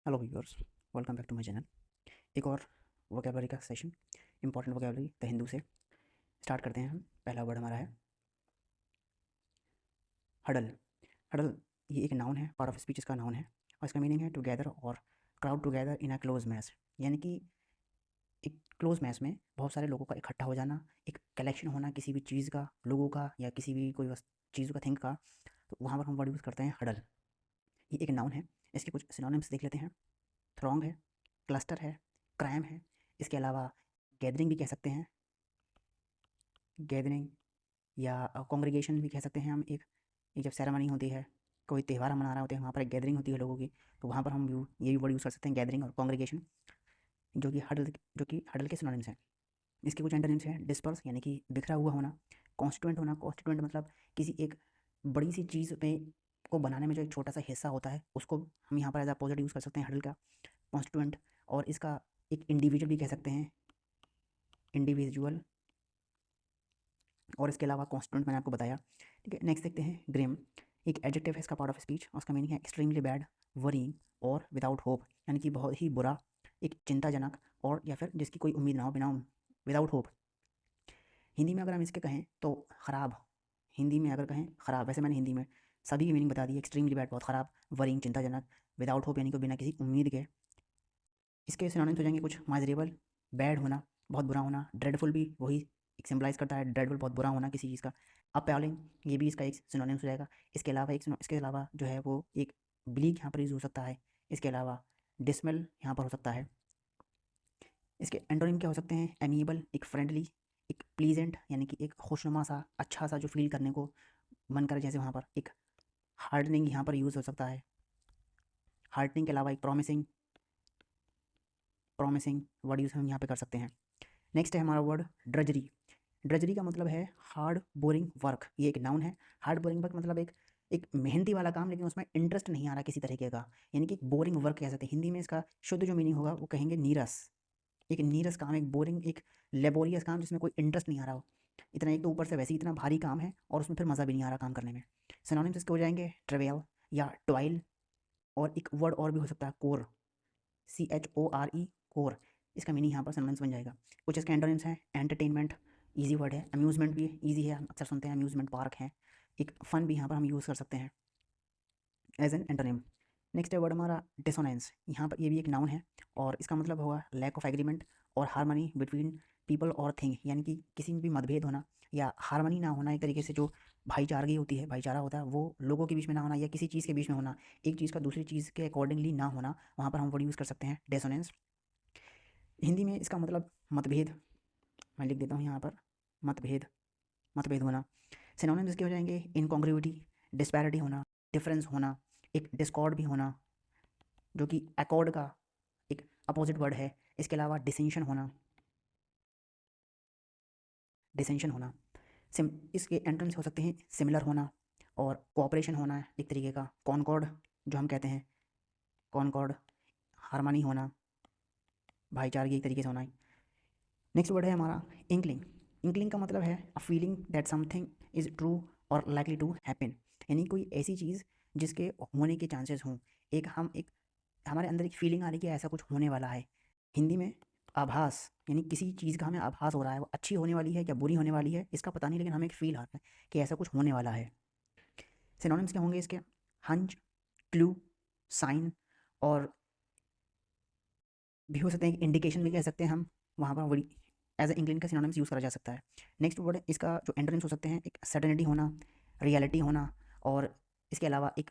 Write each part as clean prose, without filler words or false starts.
Hello viewers, welcome back to my channel. एक और vocabulary का session, important vocabulary the Hindu से स्टार्ट करते हैं हम। पहला वर्ड हमारा है हडल। हडल ये एक नाउन है, पार्ट ऑफ स्पीच इसका नाउन है, और इसका मीनिंग है टुगेदर और crowd together in a close mass. यानी कि एक क्लोज मैस में बहुत सारे लोगों का इकट्ठा हो जाना, एक कलेक्शन होना किसी भी चीज़ का, लोगों का, या किसी भी कोई चीज़ का, थिंग का। तो वहाँ पर हम वर्ड यूज़ करते हैं हडल। ये एक नाउन है। इसके कुछ सिनोनिम्स देख लेते हैं। थ्रॉन्ग है, क्लस्टर है, क्राइम है। इसके अलावा गैदरिंग भी कह सकते हैं, गैदरिंग, या कॉन्ग्रीगेशन भी कह सकते हैं हम। एक जब सेरेमनी होती है, कोई त्यौहार हम मना रहे होते हैं, वहाँ पर एक गैदरिंग होती है लोगों की, तो वहाँ पर हम ये भी वर्ड यूज़ कर सकते हैं, गैदरिंग और कॉन्ग्रीगेशन, जो कि हडल के सिनोनिम्स हैं। इसके कुछ एंटोनिम्स हैं। डिस्पर्स यानी कि बिखरा हुआ होना, कॉन्स्टिट्यूएंट होना। कॉन्स्टिट्यूएंट मतलब किसी एक बड़ी सी चीज़ में को बनाने में जो एक छोटा सा हिस्सा होता है, उसको हम यहाँ पर एज अपोजिट यूज़ कर सकते हैं हडल का, कॉन्स्टिट्यूएंट। और इसका एक इंडिविजुअल भी कह सकते हैं, इंडिविजुअल। और इसके अलावा कॉन्स्टिट्यूएंट मैंने आपको बताया। ठीक है, नेक्स्ट देखते हैं ग्रिम। एक एडजेक्टिव है, इसका पार्ट ऑफ स्पीच, और उसका मीनिंग है एक्सट्रीमली बैड, वरीइंग और विदाउट होप। यानी कि बहुत ही बुरा, एक चिंताजनक, और या फिर जिसकी कोई उम्मीद ना हो, बिना विदाउट होप। हिंदी में अगर हम इसके कहें तो ख़राब। हिंदी में अगर कहें ख़राब, वैसे मैंने हिंदी में सभी की मीनिंग बता दी। एक्सट्रीमली बैड बहुत ख़राब, वरीइंग चिंताजनक, विदाउट होप यानी कि बिना किसी उम्मीद के। इसके सिनोनिम्स हो जाएंगे कुछ, माइजरेबल बैड होना, बहुत बुरा होना। ड्रेडफुल भी वही एक सिम्बलाइज करता है, ड्रेडफुल बहुत बुरा होना किसी चीज़ का। अपैलिंग ये भी इसका एक सिनोनिम्स हो जाएगा। इसके अलावा जो है वो एक ब्लीक यहाँ पर यूज़ हो सकता है। इसके अलावा डिसमल यहाँ पर हो सकता है। इसके एंटोनिम क्या हो सकते हैं? एमिएबल एक फ्रेंडली, एक प्लीजेंट यानी कि एक खुशनुमा सा, अच्छा सा, जो फील करने को मन करे जैसे वहाँ पर। एक हार्डनिंग यहाँ पर यूज़ हो सकता है। हार्डनिंग के अलावा एक प्रॉमिसिंग, प्रॉमिसिंग वर्ड यूज़ हम यहाँ पे कर सकते हैं। नेक्स्ट है हमारा वर्ड ड्रजरी। ड्रजरी का मतलब है हार्ड बोरिंग वर्क। ये एक नाउन है। हार्ड बोरिंग वर्क मतलब एक एक मेहनती वाला काम, लेकिन उसमें इंटरेस्ट नहीं आ रहा किसी तरीके का, यानी कि बोरिंग वर्क कह सकते हैं। हिंदी में इसका शुद्ध जो मीनिंग होगा वो कहेंगे नीरस। एक नीरस काम, एक बोरिंग, एक लेबोरियस काम जिसमें कोई इंटरेस्ट नहीं आ रहा हो। इतना, एक तो ऊपर से वैसे ही इतना भारी काम है और उसमें फिर मज़ा भी नहीं आ रहा काम करने में। सिनोनिम्स इसके हो जाएंगे ट्रेवल या टॉयल, और एक वर्ड और भी हो सकता है कोर, CHORE, कोर। इसका मीनिंग यहाँ पर सिनोनिम्स बन जाएगा। कुछ इसके एंटोनिम्स हैं। एंटरटेनमेंट ईजी वर्ड है, अम्यूज़मेंट भी ईजी है, हम अक्सर सुनते हैं अम्यूज़मेंट पार्क है। एक फ़न भी यहाँ पर हम यूज़ कर सकते हैं एज एन एंटोनिम। नेक्स्ट है वर्ड हमारा डिसोनेंस। यहाँ पर ये भी एक नाउन है, और इसका मतलब होगा लैक ऑफ एग्रीमेंट और हारमनी बिटवीन पीपल और थिंग। यानी कि किसी में भी मतभेद होना या हारमनी ना होना, एक तरीके से जो भाईचारगी होती है, भाईचारा होता है, वो लोगों के बीच में ना होना, या किसी चीज़ के बीच में होना, एक चीज़ का दूसरी चीज़ के अकॉर्डिंगली ना होना, वहाँ पर हम वर्ड यूज़ कर सकते हैं डिसोनेंस। हिंदी में इसका मतलब मतभेद, मैं लिख देता हूँ यहाँ पर, मतभेद, मतभेद होना। सिनोनिम्स इसके हो जाएंगे इनकॉन्ग्रुइटी, डिस्पैरिटी होना, डिफरेंस होना, एक डिस्कॉर्ड भी होना, जो कि अकॉर्ड का एक अपोजिट वर्ड है। इसके अलावा डिसेंशन होना, डिसेंशन होना। इसके एंटोनिम्स हो सकते हैं सिमिलर होना, और कोऑपरेशन होना है एक तरीके का, कॉनकॉर्ड जो हम कहते हैं, कॉनकॉर्ड, हारमनी होना, भाईचारगी एक तरीके से होना है। नेक्स्ट वर्ड है हमारा इंकलिंग। इंकलिंग का मतलब है a feeling that something is true और लाइकली टू हैपन। यानी कोई ऐसी चीज़ जिसके होने के चांसेस हों। एक हमारे अंदर एक फीलिंग आ रही है कि ऐसा कुछ होने वाला है। हिंदी में आभास, यानी किसी चीज़ का हमें आभास हो रहा है, वो अच्छी होने वाली है या बुरी होने वाली है इसका पता नहीं, लेकिन हमें एक फील आ रहा है कि ऐसा कुछ होने वाला है। सिनोनिम्स क्या होंगे इसके? हंच, क्लू, साइन, और भी हो सकते हैं, इंडिकेशन भी कह सकते हैं हम। वहाँ पर वही एज ए इंग्लिश का सिनोनिम्स यूज़ करा जा सकता है। नेक्स्ट वर्ड इसका जो एंटोनिम्स हो सकते हैं, एक सर्टेनिटी होना, रियलिटी होना, और इसके अलावा एक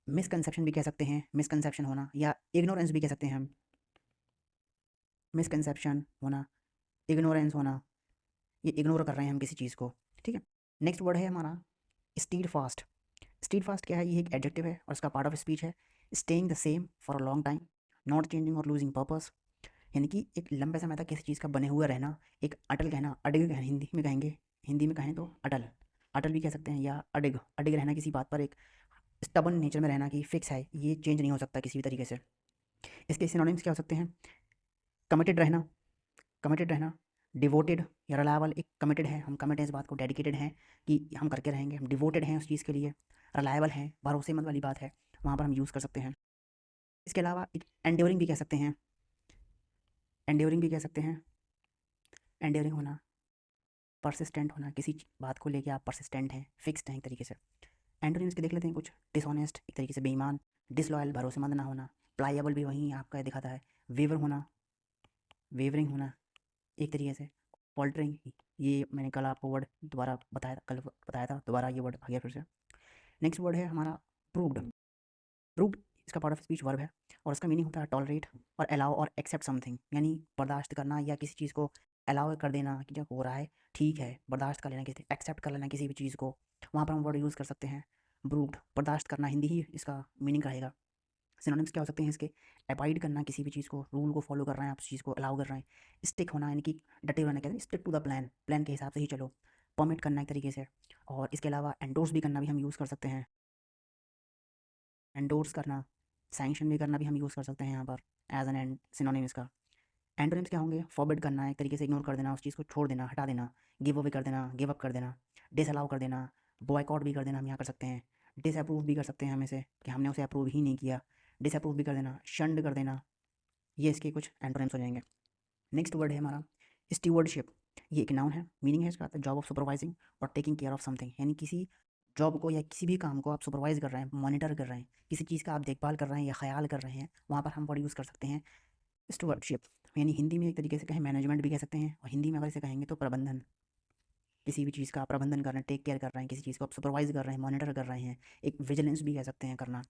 मिसकंसेप्शन भी कह सकते हैं, मिसकंसेप्शन होना, या इग्नोरेंस भी कह सकते हैं हम। मिसकंसेप्शन होना, इग्नोरेंस होना, ये इग्नोर कर रहे हैं हम किसी चीज़ को। ठीक है। नेक्स्ट वर्ड है हमारा स्टीड फास्ट। स्टीड फास्ट क्या है? ये एक एडजेक्टिव है और इसका पार्ट ऑफ स्पीच है staying the same for a long time, not changing और लूजिंग पर्पस। यानी कि एक लंबे समय तक किसी चीज़ का बने हुए रहना, एक अटल कहना, अडिग कहना, हिंदी में कहेंगे, हिंदी में कहें तो अटल, अटल भी कह सकते हैं, या अडिग, अडिग रहना किसी बात पर, एक स्टबन नेचर में रहना कि फिक्स है, ये चेंज नहीं हो सकता किसी भी तरीके से। इसके सिनोनिम्स क्या हो सकते हैं? कमिटेड रहना, कमिटेड रहना, डिवोटेड या रिलायबल। एक कमिटेड है, हम कमिटेड इस बात को, डेडिकेटेड हैं कि हम करके रहेंगे, हम डिवोटेड हैं उस चीज़ के लिए, रिलायबल हैं, भरोसेमंद वाली बात है, वहाँ पर हम यूज़ कर सकते हैं। इसके अलावा एक एंड्योरिंग भी कह सकते हैं, एंड्योरिंग भी कह सकते हैं। एंड्योरिंग होना, परसिस्टेंट होना, किसी बात को लेके आप परसिस्टेंट हैं, फिक्स्ड हैं एक तरीके से। एंटोनिम्स के देख लेते हैं कुछ। डिसऑनेस्ट, एक तरीके से बेईमान। डिसलॉयल, भरोसेमंद ना होना। प्लायबल भी वहीं आपका दिखाता है। वेवर होना, वेवरिंग होना एक तरीके से। पॉल्टरिंग, ये मैंने कल आपको वर्ड दोबारा बताया, कल बताया था, दोबारा ये वर्ड आ गया फिर से। नेक्स्ट वर्ड है हमारा प्रूव्ड। प्रूव्ड इसका पार्ट ऑफ स्पीच वर्ब है और इसका मीनिंग होता है टॉलरेट और अलाउ और एक्सेप्ट समथिंग, यानी बर्दाश्त करना या किसी चीज़ को अलाउ कर देना कि जो हो रहा है ठीक है, बर्दाश्त कर लेना, किसी एक्सेप्ट कर लेना किसी भी चीज़ को। वहाँ पर हम वर्ड यूज़ कर सकते हैं प्रूव्ड, बर्दाश्त करना, हिंदी ही इसका मीनिंग रहेगा। सिनोनिम्स क्या हो सकते हैं इसके? अवॉइड करना किसी भी चीज़ को, रूल को फॉलो कर रहे हैं आप, उस चीज़ को अलाउ कर रहे हैं। स्टिक होना यानी कि डटे रहना, कहते हैं stick to the plan, plan के हिसाब से ही चलो। परमिट करना एक तरीके से। और इसके अलावा एंडोर्स भी करना भी हम यूज़ कर सकते हैं, एंडोर्स करना। सैंक्शन भी करना भी हम यूज़ कर सकते हैं यहाँ पर एज एन एंड सिनोनिम इसका। एंटोनिम्स क्या होंगे? फॉरबिड करना, एक तरीके से इग्नोर कर देना, उस चीज़ को छोड़ देना, हटा देना। गिव अवे कर देना, गिव अप कर देना। डिसअलाउ कर देना, बॉयकॉट भी कर देना हम यहाँ कर सकते हैं। डिसअप्रूव भी कर सकते हैं हम इसे, कि हमने उसे अप्रूव ही नहीं किया, डिसअप्रूव भी कर देना, शंड कर देना। ये इसके कुछ एंटोनिम्स हो जाएंगे। नेक्स्ट वर्ड है हमारा स्टीवर्डशिप। ये एक नाउन है, मीनिंग है इसका जॉब ऑफ सुपरवाइजिंग और टेकिंग केयर ऑफ समथिंग, यानी किसी जॉब को या किसी भी काम को आप सुपरवाइज कर रहे हैं, मॉनिटर कर रहे हैं, किसी चीज़ का आप देखभाल कर रहे हैं या ख्याल कर रहे हैं, वहाँ पर हम वर्ड यूज़ कर सकते हैं स्टुवर्डशिप। यानी हिंदी में एक तरीके से कहें मैनेजमेंट भी कह सकते हैं, और हिंदी में अगर इसे कहेंगे तो प्रबंधन। किसी भी चीज़ का आप प्रबंधन कर रहे हैं, टेक केयर कर रहे हैं, किसी चीज़ को आप सुपरवाइज कर रहे हैं, मॉनिटर कर रहे हैं, एक विजिलेंस भी कह सकते हैं करना।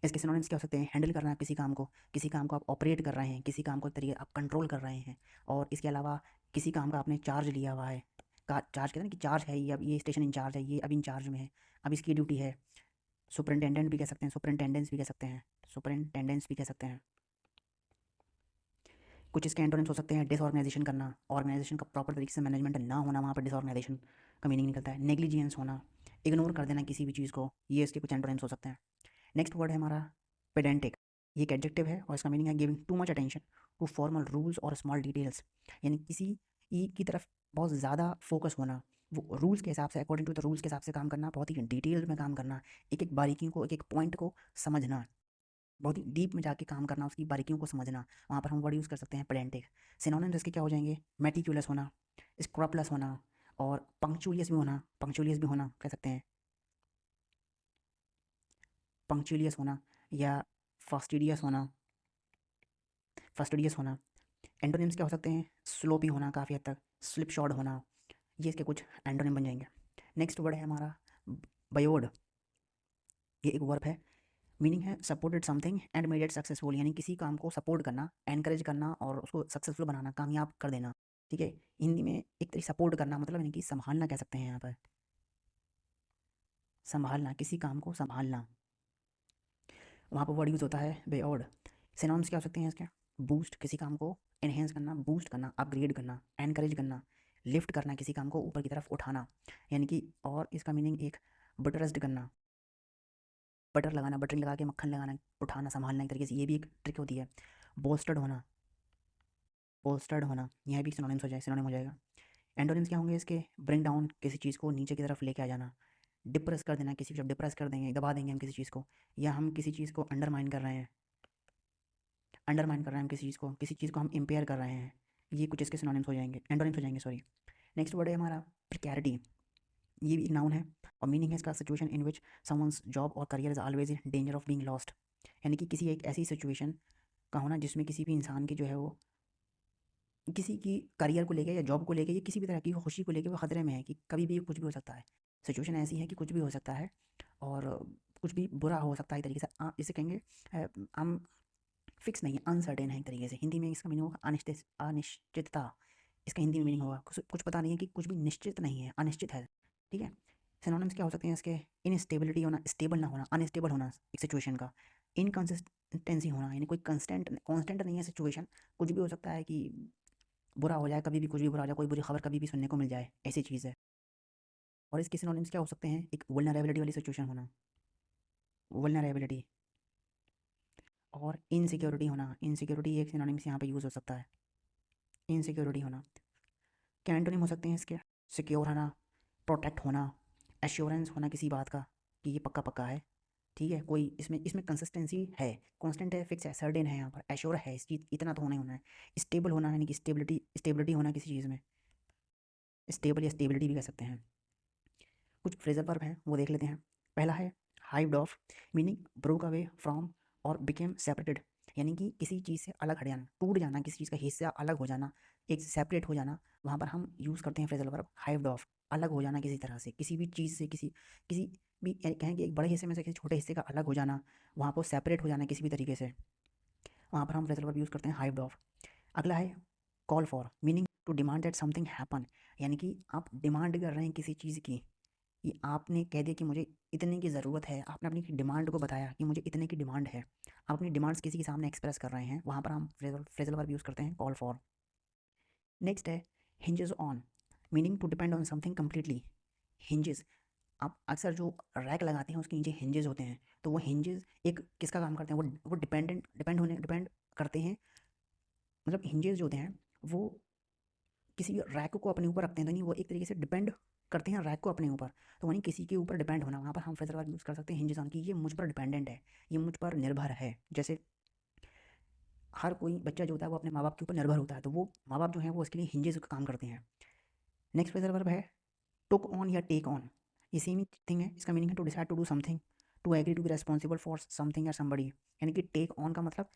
इसके सिनोनिम्स क्या हो सकते हैं? हैंडल करना किसी काम को आप ऑपरेट कर रहे हैं, किसी काम को एक तरीके आप कंट्रोल कर रहे हैं। और इसके अलावा किसी काम का आपने चार्ज लिया हुआ है, चार्ज कहते हैं ना कि चार्ज है ये, अब ये स्टेशन इंचार्ज है, ये अब इंचार्ज में है, अब इसकी ड्यूटी है। सुपरिटेंडेंट भी कह सकते हैं, सुपरिटेंडेंस भी कह सकते हैं, सुपरिटेंडेंस भी कह सकते हैं। कुछ इसके एंटोनिम्स हो सकते हैं डिसऑर्गेनाइजेशन करना, ऑर्गेनाइजेशन का प्रॉपर तरीके से मैनेजमेंट ना होना, वहाँ पर डिसऑर्गेनाइजेशन का मीनिंग निकलता है। नेग्लिजियंस होना, इग्नोर कर देना किसी भी चीज़ को, ये इसके कुछ एंटोनिम्स हो सकते हैं। नेक्स्ट वर्ड है हमारा पेडेंटिक। ये एक एडजेक्टिव है और इसका मीनिंग है giving too much attention to formal rules और स्मॉल डिटेल्स, यानी किसी की तरफ बहुत ज़्यादा फोकस होना, वो रूल्स के हिसाब से, अकॉर्डिंग टू द रूल्स के हिसाब से काम करना, बहुत ही डिटेल में काम करना, एक एक बारीकियों को, एक एक पॉइंट को समझना, बहुत ही डीप में जाके काम करना, उसकी बारीकियों को समझना, वहाँ पर हम वर्ड यूज़ कर सकते हैं पेडेंटिक। सिनोनिम्स इसके क्या हो जाएंगे? मेटिकुलस होना, स्क्रपलस होना, और पंक्चुलियस भी होना, पंक्चुलियस भी होना कह सकते हैं, पंक्चुलियस होना, या फास्टिडियस होना, फास्टिडियस होना। एंटोनिम्स क्या हो सकते हैं? स्लोपी होना काफ़ी हद तक, स्लिप शॉर्ट होना, ये इसके कुछ एंटोनिम बन जाएंगे। नेक्स्ट वर्ड है हमारा बायोड। ये एक वर्ब है, मीनिंग है supported something and made it successful, यानी किसी काम को सपोर्ट करना, एनकरेज करना और उसको सक्सेसफुल बनाना, कामयाब कर देना। ठीक है, हिंदी में एक तरीके सपोर्ट करना मतलब यानी कि संभालना कह सकते हैं यहाँ पर, संभालना, किसी काम को संभालना, वहाँ पर वर्ड यूज़ होता है बेऑर्ड। सिनोनिम्स क्या हो सकते हैं इसके? बूस्ट, किसी काम को एनहेंस करना, बूस्ट करना, अपग्रेड करना, एनकरेज करना, लिफ्ट करना, किसी काम को ऊपर की तरफ उठाना, यानी कि, और इसका मीनिंग एक बटरस्ड करना, बटर लगाना, बटरिंग लगा के मक्खन लगाना, उठाना, संभालना एक तरीके से, ये भी एक ट्रिक होती है। बोस्टर्ड होना, बोस्टर्ड होना, यह भी सिनोनिम्स हो जाए, सिनोनिम हो जाएगा। एंटोनिम्स क्या होंगे इसके? ब्रिंग डाउन, किसी चीज़ को नीचे की तरफ लेके आ जाना, डिप्रेस कर देना, किसी जब डिप्रेस कर देंगे, दबा देंगे हम किसी चीज़ को, या हम किसी चीज़ को अंडरमाइन कर रहे हैं, अंडरमाइन कर रहे हैं हम किसी चीज़ को हम इम्पेयर कर रहे हैं, ये कुछ इसके सिनोनिम्स हो जाएंगे, एंटोनिम्स हो जाएंगे, सॉरी। नेक्स्ट वर्ड है हमारा प्रिकैरिटी। ये भी एक नाउन है और मीनिंग है इसका situation in which someone's job और career is always in danger of being lost, यानी कि किसी एक ऐसी सिचुएशन का होना जिसमें किसी भी इंसान की जो है वो किसी की करियर को लेके या जॉब को लेके या किसी भी तरह की खुशी को लेके वो खतरे में है, कि कभी भी कुछ भी हो सकता है। सिचुएशन ऐसी है कि कुछ भी हो सकता है और कुछ भी बुरा हो सकता है, एक तरीके से इसे कहेंगे हम फिक्स नहीं है, अनसर्टेन है एक तरीके से। हिंदी में इसका मीनिंग होगा अनिश्चित, अनिश्चितता, इसका हिंदी में मीनिंग होगा कुछ पता नहीं है, कि कुछ भी निश्चित नहीं है, अनिश्चित है। ठीक है, सिनोनिम्स क्या हो सकते हैं इसके? इनस्टेबिलिटी होना, स्टेबल ना होना, अनस्टेबल होना एक सिचुएशन का, इनकन्सिस्टेंसी होना, यानी कोई कांस्टेंट नहीं है सिचुएशन, कुछ भी हो सकता है कि बुरा हो जाए, कभी भी कुछ भी बुरा हो जाए, कोई बुरी खबर कभी भी सुनने को मिल जाए, ऐसी चीज़ है। और इसके सिनोनिम्स क्या हो सकते हैं? एक वल्नरेबिलिटी वाली सिचुएशन होना, वल्नरेबिलिटी, और इनसिक्योरिटी होना, इनसिक्योरिटी एक सिनोनिम्स यहाँ पे यूज़ हो सकता है, इनसिक्योरिटी होना। क्या एंटोनिम हो सकते हैं इसके? सिक्योर होना, प्रोटेक्ट होना, एश्योरेंस होना किसी बात का कि ये पक्का पक्का है, ठीक है, कोई इसमें इसमें कंसिस्टेंसी है, कांस्टेंट है, फिक्स है, सर्टेन है, यहाँ पर एश्योर है, इस चीज़ इतना तो होना ही होना है। स्टेबल होना यानी कि स्टेबिलिटी, स्टेबिलिटी होना किसी चीज़ में, स्टेबल या स्टेबिलिटी भी कह सकते हैं। कुछ फ्रेजल वर्ब हैं वो देख लेते हैं। पहला है hived off, meaning broke away from और बिकेम सेपरेटेड, यानी कि किसी चीज़ से अलग हट जाना, टूट जाना, किसी चीज़ का हिस्सा अलग हो जाना, एक सेपरेट हो जाना, वहाँ पर हम यूज़ करते हैं फ्रेजल वर्ब हाइव्ड ऑफ, अलग हो जाना किसी तरह से, किसी भी चीज़ से, किसी किसी भी कहें कि एक बड़े हिस्से में से किसी छोटे हिस्से का अलग हो जाना, वहाँ पर सेपरेट हो जाना किसी भी तरीके से, वहाँ पर हम फ्रेजल वर्ब यूज़ करते हैं हाइव्ड ऑफ। अगला है call for, meaning to demand that something happen, यानी कि आप डिमांड कर रहे हैं किसी चीज़ की, कि आपने कह दिया कि मुझे इतने की ज़रूरत है, आपने अपनी डिमांड को बताया कि मुझे इतने की डिमांड है, आप अपनी डिमांड्स किसी के सामने एक्सप्रेस कर रहे हैं, वहाँ पर हम फ्रेजल वर्ब यूज़ करते हैं कॉल फॉर। नेक्स्ट है hinges on, meaning to depend on something completely. Hinges, आप अक्सर जो रैक लगाते हैं उसके नीचे हिंजेस होते हैं, तो वो हिंजेस एक किसका काम करते हैं, वो डिपेंड करते हैं, मतलब हिंजेस जो होते हैं वो किसी रैक को अपने ऊपर रखते हैं, तो नहीं वो एक तरीके से डिपेंड करते हैं रैक को अपने ऊपर, तो वहीं किसी के ऊपर डिपेंड होना, वहाँ पर हम फ्रेजल वर्ब यूज़ कर सकते हैं हिंजेस ऑन, कि ये मुझ पर डिपेंडेंट है, ये मुझ पर निर्भर है। जैसे हर कोई बच्चा जो होता है वो अपने माँ बाप के ऊपर निर्भर होता है, तो वो माँ बाप जो हैं वो उसके लिए हिंजेस का काम करते हैं। नेक्स्ट फ्रेजल वर्ब है टुक ऑन या टेक ऑन, ये सेम ही थिंग है, इसका मीनिंग है to decide to do something, to agree to be responsible for something या समबडी, यानी कि टेक ऑन का मतलब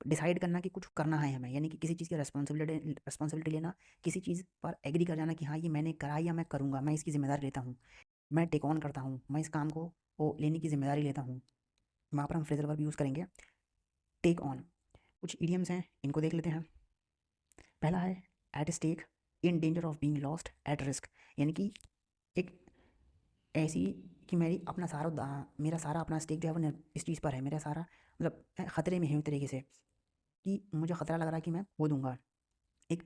डिसाइड करना कि कुछ करना है हमें, यानी कि किसी चीज़ की रिस्पॉन्सिबिलिटी लेना, किसी चीज़ पर एग्री कर जाना कि हाँ ये मैंने करा या मैं करूँगा, मैं इसकी जिम्मेदारी लेता हूँ, मैं टेक ऑन करता हूँ, मैं इस काम को वो लेने की जिम्मेदारी लेता हूँ, वहाँ पर हम फ्रेजल वर्ब यूज़ करेंगे टेक ऑन। कुछ इडियम्स हैं, इनको देख लेते हैं। पहला है at stake, in danger of being lost, at risk, यानी कि एक ऐसी कि मेरा सारा अपना स्टेक जो है वो इस चीज़ पर है, मेरा सारा मतलब ख़तरे में है एक तरीके से, कि मुझे ख़तरा लग रहा है कि मैं खो दूंगा, एक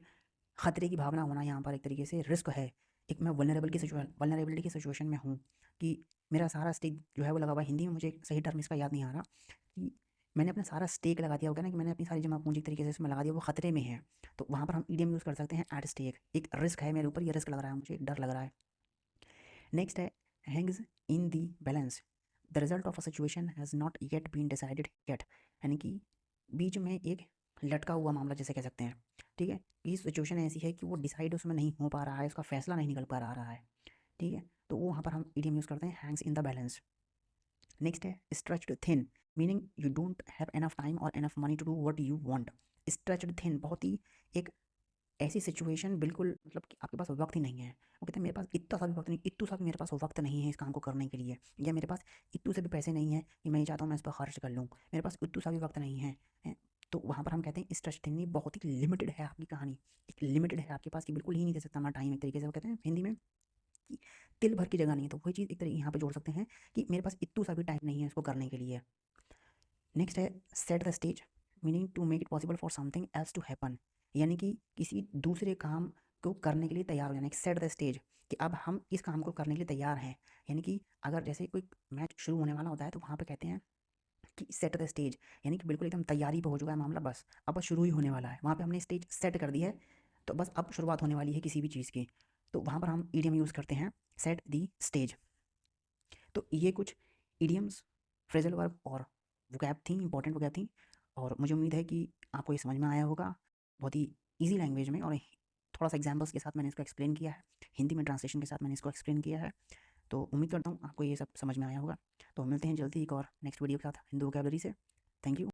खतरे की भावना होना, यहाँ पर एक तरीके से रिस्क है, एक मैं वल्नरेबिलिटी की सिचुएशन में हूँ, कि मेरा सारा स्टेक जो है वो लगा हुआ है, हिंदी में मुझे सही टर्म इसका याद नहीं आ रहा, कि मैंने अपना सारा स्टेक लगा दिया होगा ना, कि मैंने अपनी सारी जमा पूंजी एक तरीके से इसमें लगा दिया, वो खतरे में है, तो वहाँ पर हम ईडीएम यूज़ कर सकते हैं एट स्टेक, एक रिस्क है मेरे ऊपर, ये रिस्क लग रहा है मुझे, डर लग रहा है। नेक्स्ट है hangs in the balance, the result of a situation has not yet been decided yet, यानी कि बीच में एक लटका हुआ मामला जैसे कह सकते हैं, ठीक है, ये सिचुएशन ऐसी है कि वो डिसाइड उसमें नहीं हो पा रहा है, उसका फैसला नहीं निकल पा रहा है, ठीक है, तो वो वहाँ पर हम इडियम यूज़ करते हैं hangs in the balance. Next है stretched thin, meaning you don't have enough time और enough money to do what you want. Stretched thin बहुत ही एक ऐसी सिचुएशन, बिल्कुल मतलब कि आपके पास वक्त ही नहीं है, वो कहते हैं मेरे पास इतना सा भी वक्त नहीं, इतू सा भी मेरे पास वक्त नहीं है इस काम को करने के लिए, या मेरे पास इतू से भी पैसे नहीं है कि मैं ये चाहता हूँ मैं इस पर खर्च कर लूँ, मेरे पास इतू सा भी वक्त नहीं है। तो वहाँ पर हम कहते हैं स्ट्रेच थिन, ये बहुत ही लिमिटेड है आपकी कहानी, एक लिमिटेड है आपके पास कि बिल्कुल ही नहीं दे सकता मैं टाइम, एक तरीके से वो कहते हैं हिंदी में कि तिल भर की जगह नहीं है, तो वही चीज़ एक तरीके यहाँ पे जोड़ सकते हैं कि मेरे पास इतू सा भी टाइम नहीं है इसको करने के लिए। नेक्स्ट है set the stage, meaning to make it possible for something else to happen, यानी कि किसी दूसरे काम को करने के लिए तैयार हो जाना, सेट द स्टेज, कि अब हम इस काम को करने के लिए तैयार हैं, यानी कि अगर जैसे कोई मैच शुरू होने वाला होता है तो वहाँ पे कहते हैं कि सेट द स्टेज, यानी कि बिल्कुल एकदम तैयारी पे हो चुका है मामला, बस अब शुरू ही होने वाला है, वहाँ पे हमने स्टेज सेट कर दी है, तो बस अब शुरुआत होने वाली है किसी भी चीज़ की, तो वहाँ पर हम ईडियम यूज़ करते हैं सेट दी स्टेज। तो ये कुछ इडियम्स, फ्रेजल वर्ब और वोकैब थी, इंपॉर्टेंट वोकैब थी, और मुझे उम्मीद है कि आपको ये समझ में आया होगा बहुत ही ईजी लैंग्वेज में, और थोड़ा सा एग्जाम्पल्स के साथ मैंने इसको एक्सप्लेन किया है, हिंदी में ट्रांसलेशन के साथ मैंने इसको एक्सप्लेन किया है, तो उम्मीद करता हूँ आपको ये सब समझ में आया होगा। तो मिलते हैं जल्दी एक और नेक्स्ट वीडियो के साथ हिंदी वोकैबलरी से। Thank you.